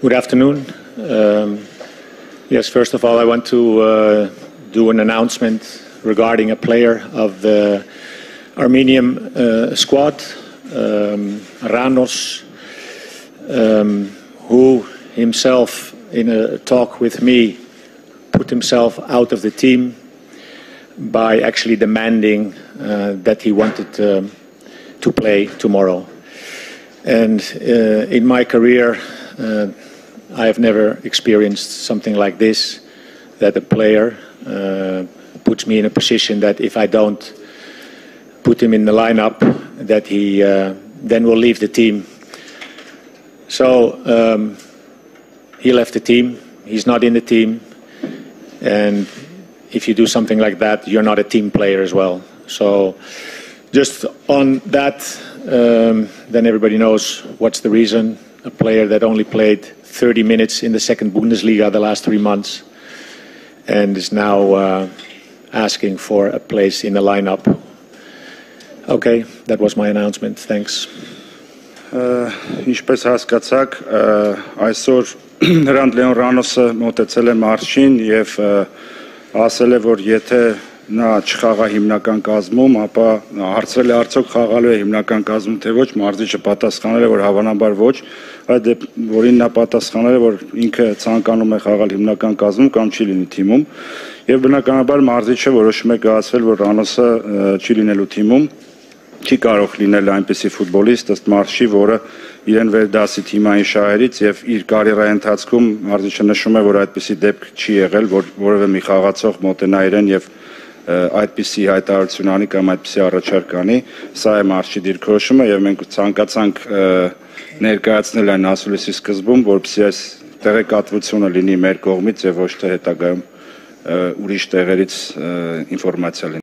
Good afternoon. Yes, first of all, I want to do an announcement regarding a player of the Armenian squad, Ranos, who himself, in a talk with me, put himself out of the team by actually demanding that he wanted to play tomorrow. And in my career, I have never experienced something like this, that a player puts me in a position that if I don't put him in the lineup, that he then will leave the team. So he left the team, he's not in the team, and if you do something like that, you're not a team player as well. So just on that, then everybody knows what's the reason. A player that only played 30 minutes in the second Bundesliga the last 3 months and is now asking for a place in the lineup. Okay, that was my announcement. Thanks. Ինչպես հասկացաք, այսօր Հրանտ Լեոն Ռանոսը մոտեցել է մարշին եւ ասել է, որ եթե նա չխաղա հիմնական կազմում, ապա հարցրել է արդյոք խաղալու է հիմնական կազմում, թե ոչ, մարզիչը պատասխանել է, որ հավանաբար ոչ, այդ որին նա պատասխանել է, որ ինքը ցանկանում է խաղալ հիմնական կազմում կամ չի լինի թիմում, եւ բնականաբար մարզիչը որոշում է կայացրել, որ Ռանոսը չի լինելու թիմում, չի կարող լինել այնպիսի ֆուտբոլիստ ըստ մարզչի, որը իրեն վերդասի թիմային շահերից եւ իր կարիերայի ընթացքում մարզիչը նշում է, որ այդպիսի դեպք չի եղել, որ որևէ մի խաղացող մոտենա իրեն եւ այդպիսի հայտարարություն անի կամ այդպիսի առաջարկ անի, սա է մարզչի դիրքորոշումը եւ մենք ցանկացանք ներկայացնել այն ասուլիսի սկզբում, որպեսզի այս տեղեկատվությունը լինի մեր կողմից եւ ոչ թե հետագայում ուրիշ տեղերից ինֆորմացիա լինի։